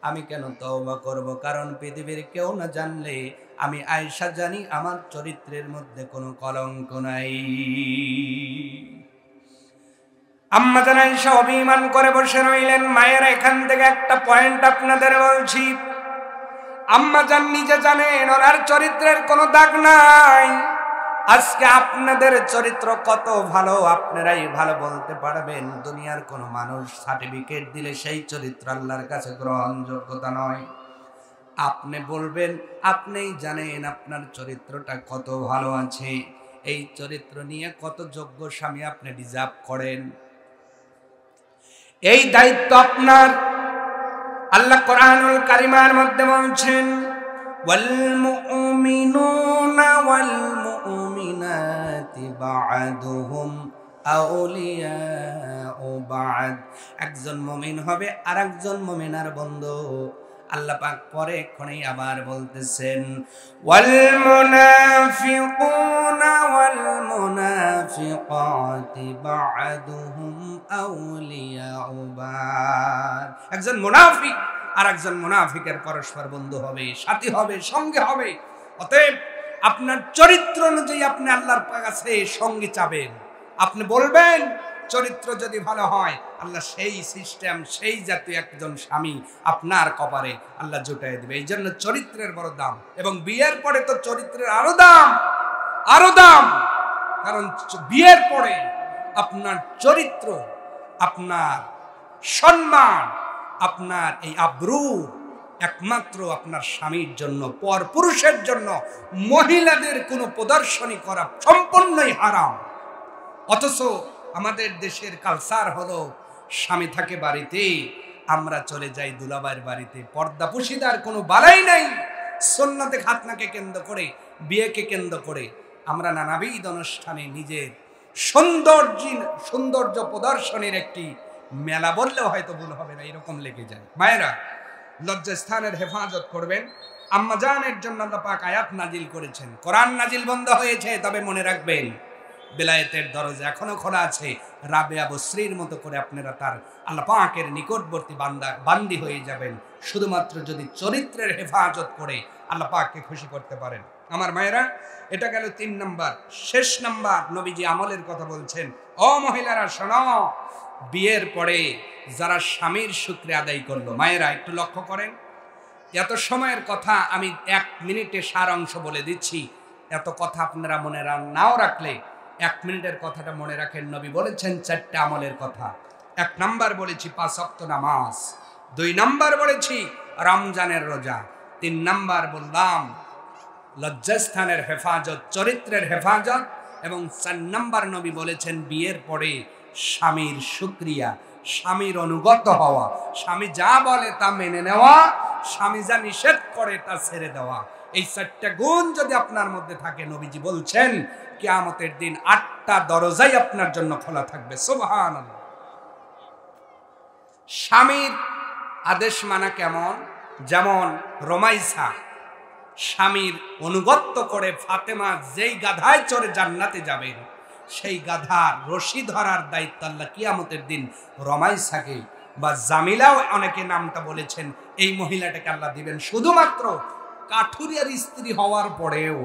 আমি কেন তওবা করব? কারণ পৃথিবীর কেউ না জানলে আমি আয়েশা জানি আমার চরিত্রের মধ্যে কোনো কলঙ্ক নাই। আম্মা জান আয়েশা অভিমান করে বসে রইলেন। মায়েরা, এখান থেকে একটা পয়েন্ট আপনাদের বলছি। আম্মা জান নিজে জানেন ওনার চরিত্রের কোনো দাগ নাই। আজকে আপনাদের চরিত্র কত ভালো আপনারাই ভালো বলতে পারবেন। দুনিয়ার কোনো মানুষ সার্টিফিকেট দিলে সেই চরিত্র আল্লাহর কাছে গ্রহণযোগ্যতা নয়। আপনি বলবেন, আপনিই জানেন আপনার চরিত্রটা কত ভালো আছে। এই চরিত্র নিয়ে কত যোগ্য স্বামী আপনি ডিজার্ভ করেন। এই দায়িত্ব আপনার। আল্লাহ কোরআনুল কারীমের মধ্যে বলছেন, ওয়াল মুমিনুনা ওয়াল মুমিনাতি বা'দুহুম আউলিয়াউ বা'দ। একজন মুমিন হবে আরেকজন মুমিনার বন্ধু, আল্লাহ পাক পরে এক্ষণে আবার বলতেছেন ওয়াল মুনাফিকুনা ওয়াল মুনাফিকাতি বা'দুহুম আউলিয়াউ বা'দ। একজন মুনাফিক আর একজন মুনাফিকের পরস্পর বন্ধু হবে, সাথী হবে, সঙ্গে হবে। অতএব আপনার চরিত্র অনুযায়ী আপনি আল্লাহর কাছে সঙ্গী চাবেন। আপনি বলবেন চরিত্র যদি ভালো হয়, আল্লাহ সেই সিস্টেম, সেই জাতীয় একজন স্বামী আপনার কপালে আল্লাহ জুটাই দেবে। এই জন্য চরিত্রের বড় দাম, এবং বিয়ের পরে তো চরিত্রের আরো দাম, আরো দাম। কারণ বিয়ের পরে আপনার চরিত্র, আপনার সম্মান, আপনার এই আব্রু একমাত্র আপনার স্বামীর জন্য, পর পুরুষের জন্য মহিলাদের কোনো প্রদর্শনী করা সম্পূর্ণই হারাম। অথচ আমাদের দেশের কালচার হলো স্বামী থাকে বাড়িতে, আমরা চলে যাই দুলাভাইয়ের বাড়িতে। পর্দা পুশিদার কোনো বালাই নাই। সুন্নতে খাতনাকে কেন্দ্র করে, বিয়েকে কেন্দ্র করে আমরা নানাবিধ অনুষ্ঠানে নিজের সৌন্দর্য প্রদর্শনীর একটি মেলা বললেও হয়তো ভুল হবে না, এরকম লেগে যায়। মায়েরা, লজ্জাস্থানের হেফাজত করবেন। আম্মাজানের জন্য আল্লাহ পাক আয়াত নাজিল করেছেন। কোরআন নাজিল বন্ধ হয়েছে, তবে মনে রাখবেন বেলায়েতের দরজা এখনো খোলা আছে। রাবেয়া বসরির মতো করে আপনারা তার আল্লাহ পাকের নিকটবর্তী বান্দি হয়ে যাবেন, শুধুমাত্র যদি চরিত্রের হেফাজত করে আল্লাহ পাককে খুশি করতে পারেন। আমার মায়েরা, এটা গেল 3 নাম্বার। শেষ নাম্বার, নবীজি আমলের কথা বলছেন। ও মহিলারা শোনো, বিয়ের পরে যারা স্বামীর শুকরিয়া আদায় করলো, মায়েরা একটু লক্ষ্য করেন। এত সময়ের কথা আমি 1 মিনিটে সার অংশ বলে দিচ্ছি। এত কথা আপনারা মনে নাও রাখলে 1 মিনিটের কথাটা মনে রাখেন। নবী বলেছেন 4টা আমলের কথা। 1 নাম্বার বলেছি 5 ওয়াক্ত নামাজ, 2 নাম্বার বলেছি রমজানের রোজা, 3 নাম্বার বললাম লজ্জাস্থানের হেফাজত, চরিত্রের হেফাজত, এবং 4 নাম্বার নবী বলেছেন বিয়ের পরে স্বামীর শুকরিয়া, স্বামীর অনুগত হওয়া, স্বামী যা বলে তা মেনে নেওয়া, স্বামী যা নিষেধ করে তা ছেড়ে দেওয়া। এই 4টা গুণ যদি আপনার মধ্যে থাকে, নবীজি বলছেন কিয়ামতের দিন 8টা দরজাই আপনার জন্য খোলা থাকবে। সুবহানাল্লাহ। স্বামীর আদেশ মানা কেমন? যেমন রোমাইসা স্বামীর অনুগত্য করে ফাতেমা যেই গাধায় চড়ে জান্নাতে যাবেন, সেই গাধার রশি ধরার দায়িত্ব আল্লাহ কিয়ামতের দিন রমাইসাকে, বা জামিলাও অনেকে নামটা বলেছেন, এই মহিলাটাকে আল্লাহ দিবেন। শুধুমাত্র কাঠুরিয়ার স্ত্রী হওয়ার পরেও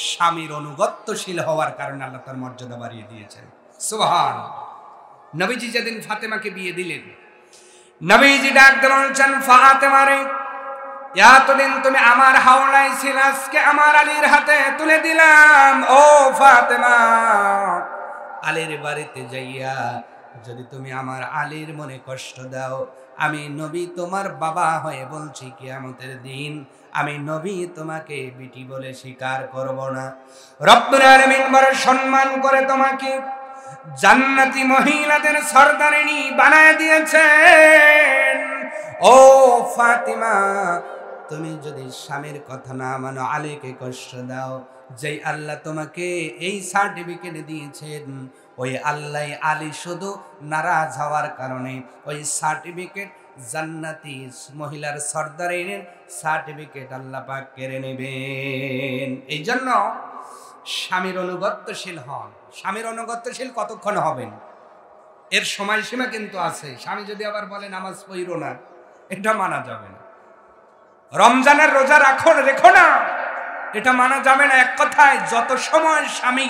স্বামীর অনুগত্যশীল হওয়ার কারণে আল্লাহ তার মর্যাদা বাড়িয়ে দিয়েছেন। সুবহানাল্লাহ। নবীজি যেদিন ফাতেমাকে বিয়ে দিলেন, নবীজি ডাক দিয়ে বলছেন, ফাতেমা রে, এতদিন তুমি আমার হাওলায় ছিল, আজকে আমার আলীর হাতে তুলে দিলাম। ও ফাতেমা, আলীর বাড়িতে যাইয়া যদি তুমি আমার আলীর মনে কষ্ট দাও, আমি নবী তোমার বাবা হয়ে বলছি কিয়ামতের দিন আমি নবী তোমাকে বিটি বলে স্বীকার করব না। রব্বুল আলামিন বড় সম্মান করে তোমাকে জান্নাতি মহিলাদের সরদারিনী বানায় দিয়েছেন। ও ফাতিমা, তুমি যদি স্বামীর কথা না মানো, আলীকে কষ্ট দাও, যেই আল্লাহ তোমাকে এই সার্টিফিকেট দিয়েছেন, ওই আল্লাহ আলী শুধু নারাজ হওয়ার কারণে ওই সার্টিফিকেট, জান্নাতি মহিলার সরদারিনীর সার্টিফিকেট আল্লাহ পাক কেড়ে নেবেন। এই জন্য স্বামীর অনুগত্যশীল হন। স্বামীর অনুগত্যশীল কতক্ষণ হবেন এর সময়সীমা কিন্তু আছে। স্বামী যদি আবার বলে নামাজ পড়ো না, এটা মানা যাবে না। রমজানের রোজা রেখো না, এটা মানা যাবে না। এক কথায়, যত সময় স্বামী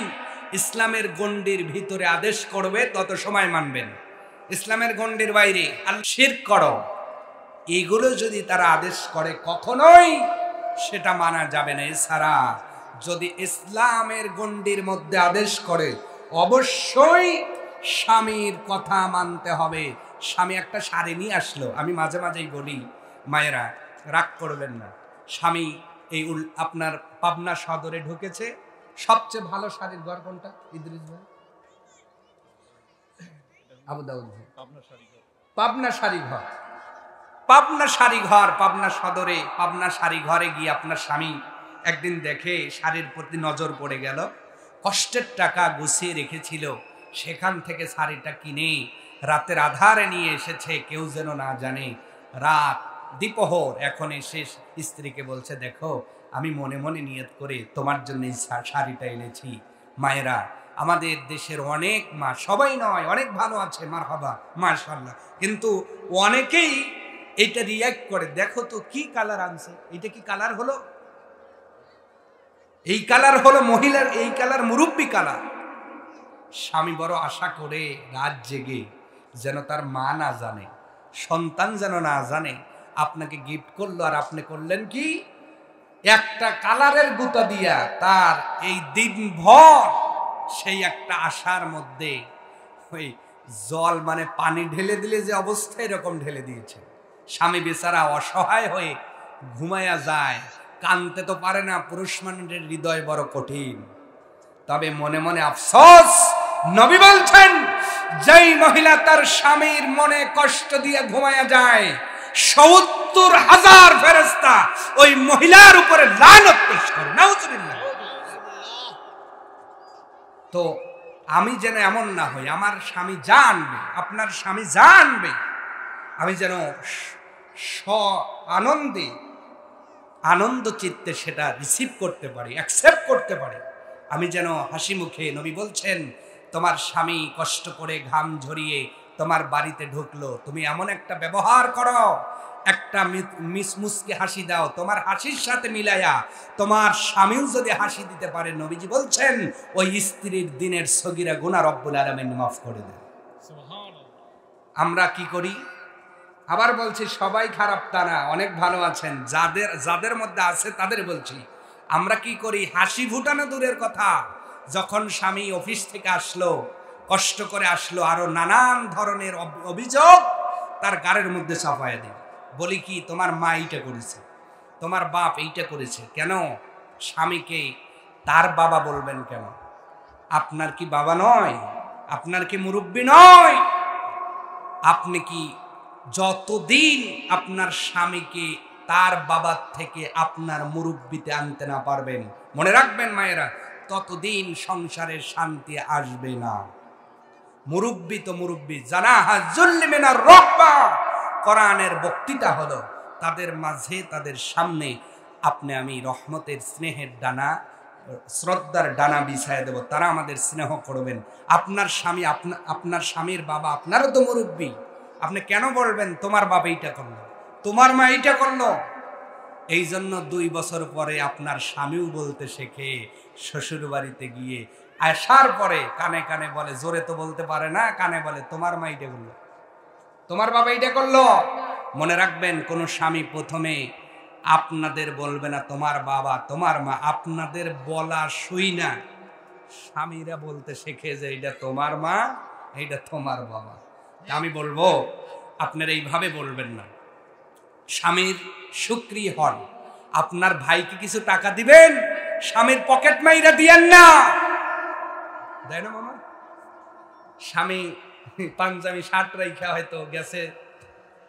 ইসলামের গণ্ডির ভিতরে আদেশ করবে তত সময় মানবেন। ইসলামের গণ্ডির বাইরে শিরক করো, এগুলো যদি তারা আদেশ করে কখনোই সেটা মানা যাবে না। এছাড়া যদি ইসলামের গণ্ডির মধ্যে আদেশ করে, অবশ্যই স্বামীর কথা মানতে হবে। স্বামী একটা শাড়ি নিয়ে আসলো, আমি মাঝে মাঝেই বলি, মায়েরা রাগ করবেন না, স্বামী এই আপনার পাবনা সদরে ঢুকেছে, সবচেয়ে ভালো শাড়ির ঘর কোনটা ইদ্রিস ভাই? আবু দাউদ ভাই, পাবনা শাড়ি ঘর। পাবনা শাড়ি ঘর, পাবনা সদরে পাবনা শাড়ি ঘরে গিয়ে আপনার স্বামী একদিন দেখে শাড়ির প্রতি নজর পড়ে গেল, কষ্টের টাকা গুছিয়ে রেখেছিল, সেখান থেকে শাড়িটা কিনে রাতের আধারে নিয়ে এসেছে, কেউ যেন না জানে। রাত দ্বিপ্রহর এখন এসে স্ত্রীকে বলছে, দেখো আমি মনে মনে নিয়ত করে তোমার জন্য এই শাড়িটা এনেছি। মায়েরা, আমাদের দেশের অনেক মা, সবাই নয়, অনেক ভালো আছে, মারহাবা, মাশাআল্লাহ, কিন্তু অনেকেই এইটা রিয়াক্ট করে, দেখো তো কি কালার আনছে, এটা কি কালার হলো? এই কালার হলো মহিলার, এই কালার মুরব্বী কালার। স্বামী বড় আশা করে রাত জেগে, যেন তার মা না জানে, সন্তান যেন না জানে, আপনাকে গিফট করলো, আর আপনি করলেন কি, একটা কালারের গুতা দিয়া তার এই দিনভর সেই একটা আশার মধ্যে ওই জল মানে পানি ঢেলে দিলে যে অবস্থা, এরকম ঢেলে দিয়েছে। স্বামী বেচারা অসহায় হয়ে ঘুমায়া যায়, কানতে তো পারে না, পুরুষ মানুষের হৃদয় বড় কঠিন। তবে মনে মনে আফসোস, নবী বলছেন, যেই মহিলা তার স্বামীর মনে কষ্ট দিয়ে ঘুমায়া যায়, ৭০,০০০ ফেরেশতা ওই মহিলার উপরে লানত পেশ করে। নাউজুবিল্লাহ। তো আমি যেন এমন না হই, আমার স্বামী জানবে, আপনার স্বামী জানবে, আমি যেন আনন্দে, আনন্দ চিত্তে সেটা রিসিভ করতে পারি, অ্যাকসেপ্ট করতে পারি। আমি যেন হাসি মুখে, নবী বলছেন, তোমার স্বামী কষ্ট করে ঘাম ঝরিয়ে তোমার বাড়িতে ঢুকলো, তুমি এমন একটা ব্যবহার করো, একটা মিসমুসকে হাসি দাও, তোমার হাসির সাথে মিলাইয়া তোমার স্বামীও যদি হাসি দিতে পারে, নবীজি বলছেন ওই স্ত্রীর দিনের সগীরা গুনাহ রব্বুল আলামিন মাফ করে দেন। আমরা কি করি? আবার বলছি, সবাই খারাপ তা না, অনেক ভালো আছেন, যাদের মধ্যে আছে তাদের বলছি। আমরা কি করি? হাসি ফুটানো দূরের কথা, যখন স্বামী অফিস থেকে আসলো, কষ্ট করে আসলো, আরো নানান ধরনের অভিযোগ তার গাড়ির মধ্যে চাপায়া দিই, বলি কি, তোমার মা এইটা করেছে, তোমার বাপ এইটা করেছে। কেন স্বামীকে তার বাবা বলবেন কেন? আপনার কি বাবা নয়? আপনার কি মুরব্বী নয়? আপনি কি যতদিন আপনার স্বামীকে তার বাবার থেকে আপনার মুরব্বিতে আনতে না পারবেন, মনে রাখবেন মায়েরা, ততদিন সংসারের শান্তি আসবে না। মুরব্বি তো মুরব্বি, জানাহা যুল্লি মিনার রাহমা, কোরআনের বক্তৃতা হলো, তাদের মাঝে, তাদের সামনে আপনি আমি রহমতের স্নেহের ডানা, শ্রদ্ধার ডানা বিছায় দেব, তারা আমাদের স্নেহ করবেন। আপনার স্বামী, আপনার স্বামীর বাবা আপনারও তো মুরব্বি, আপনি কেন বলবেন তোমার বাবা এইটা করলো, তোমার মা এইটা করলো? এই জন্য 2 বছর পরে আপনার স্বামীও বলতে শেখে, শ্বশুর বাড়িতে গিয়ে আসার পরে কানে কানে বলে, জোরে তো বলতে পারে না, কানে বলে তোমার মা এইটা করলো, তোমার বাবা এইটা করলো। মনে রাখবেন, কোন স্বামী প্রথমে আপনাদের বলবে না তোমার বাবা, তোমার মা, আপনাদের বলা শুই না স্বামীরা বলতে শেখে যে এইটা তোমার মা, এইটা তোমার বাবা। আমি বলবো, আপনারা এইভাবে বলবেন না, স্বামীর শুকরিয়া হন। আপনার ভাইকে কিছু টাকা দিবেন, স্বামীর পকেট মাইরা দিয়েন না, দেয় না মামা? স্বামী পাঞ্জাবি শার্ট রাইখা হয়তো গেছে,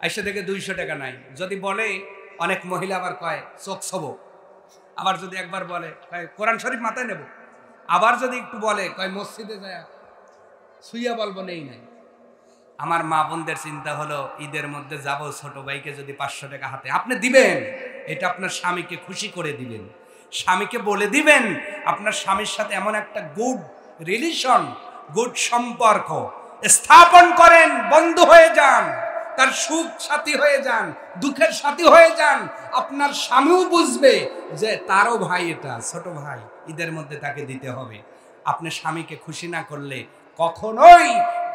এসে থেকে 200 টাকা নাই, যদি বলে, অনেক মহিলা আবার কয় চোখ ছবো, আবার যদি একবার বলে কয় কোরআন শরীফ মাথায় নেব, আবার যদি একটু বলে কয় মসজিদে যায় শুইয়া বলবো নেই নাই। আমার মা বোনদের চিন্তা হলো, ঈদের মধ্যে যাব, ছোট ভাইকে যদি 500 টাকা হাতে আপনি দিবেন, এটা আপনার স্বামীকে খুশি করে দিবেন, স্বামীকে বলে দিবেন, আপনার স্বামীর সাথে এমন একটা গুড রিলেশন, গুড সম্পর্ক স্থাপন করেন, বন্ধু হয়ে যান, তার সুখ সাথী হয়ে যান, দুঃখের সাথী হয়ে যান। আপনার স্বামীও বুঝবে যে তারও ভাই, এটা ছোট ভাই, ঈদের মধ্যে তাকে দিতে হবে। আপনি স্বামীকে খুশি না করলে কখনোই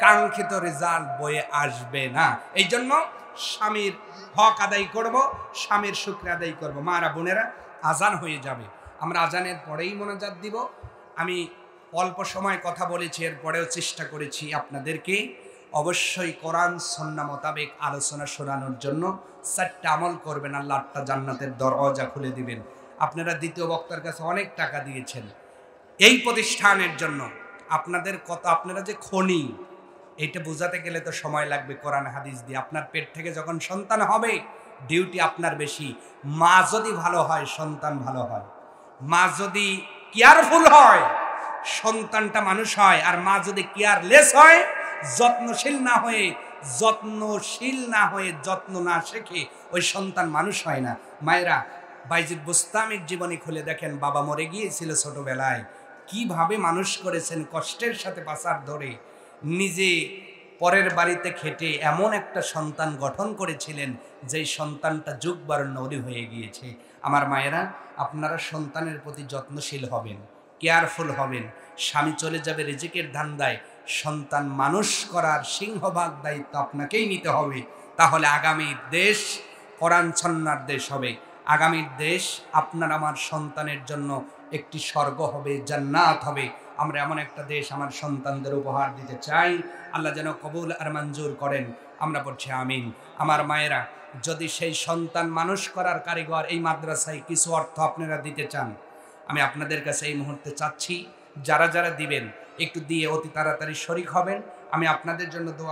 কাঙ্ক্ষিত রেজাল্ট বয়ে আসবে না। এই জন্য স্বামীর হক আদায় করব, স্বামীর শুকরিয়া আদায় করব। মারা বোনেরা, আজান হয়ে যাবে, আমরা আজানের পরেই মোনাজাত দিব। আমি অল্প সময় কথা বলেছি, এরপরেও চেষ্টা করেছি আপনাদেরকে অবশ্যই কোরআন সুন্নাহ মোতাবেক আলোচনা শোনানোর জন্য। 4টা আমল করবেন, আল্লাহ 8টা জান্নাতের দরজা খুলে দিবেন। আপনারা দ্বিতীয় বক্তার কাছে অনেক টাকা দিয়েছেন এই প্রতিষ্ঠানের জন্য, আপনাদের কত, আপনারা যে খনি, এইটা বোঝাতে গেলে তো সময় লাগবে কোরআন হাদিস দিয়ে। আপনার পেট থেকে যখন সন্তান হবে, ডিউটি আপনার বেশি। মা যদি ভালো হয়, সন্তান ভালো হয়। মা যদি কেয়ারফুল হয়, সন্তানটা মানুষ হয়। আর মা যদি কেয়ারলেস হয়, যত্নশীল না হয়ে যত্ন না শেখে ওই সন্তান মানুষ হয় না। মায়েরা, বাইজিদ বুস্তামির জীবনী খুলে দেখেন, বাবা মরে গিয়েছিল ছোটবেলায়, কিভাবে মানুষ করেছেন কষ্টের সাথে পাচার ধরে, নিজে পরের বাড়িতে খেটে এমন একটা সন্তান গঠন করেছিলেন যেই সন্তানটা যুগ বরণ্যলি হয়ে গিয়েছে। আমার মায়েরা, আপনারা সন্তানের প্রতি যত্নশীল হবেন, কেয়ারফুল হবেন। স্বামী চলে যাবে রিজিকের ধান্দায়, সন্তান মানুষ করার সিংহভাগ দায়িত্ব আপনাকেই নিতে হবে। তাহলে আগামীর দেশ কোরআন সন্ন্যার দেশ হবে। আগামীর দেশ আপনার আমার সন্তানের জন্য একটি স্বর্গ হবে, জান্নাত হবে। আমরা এমন একটা দেশ আমার সন্তানদের উপহার দিতে চাই। আল্লাহ যেন কবুল আর মঞ্জুর করেন। আমরা পড়ছি আমিন। আমার মায়েরা, যদি সেই সন্তান মানুষ করার কারিগর এই মাদ্রাসায় কিছু অর্থ আপনারা দিতে চান, আমি আপনাদের কাছে এই মুহূর্তে চাচ্ছি, যারা যারা দিবেন একটু দিয়ে অতি তাড়াতাড়ি শরিক হবেন। আমি আপনাদের জন্য দোয়া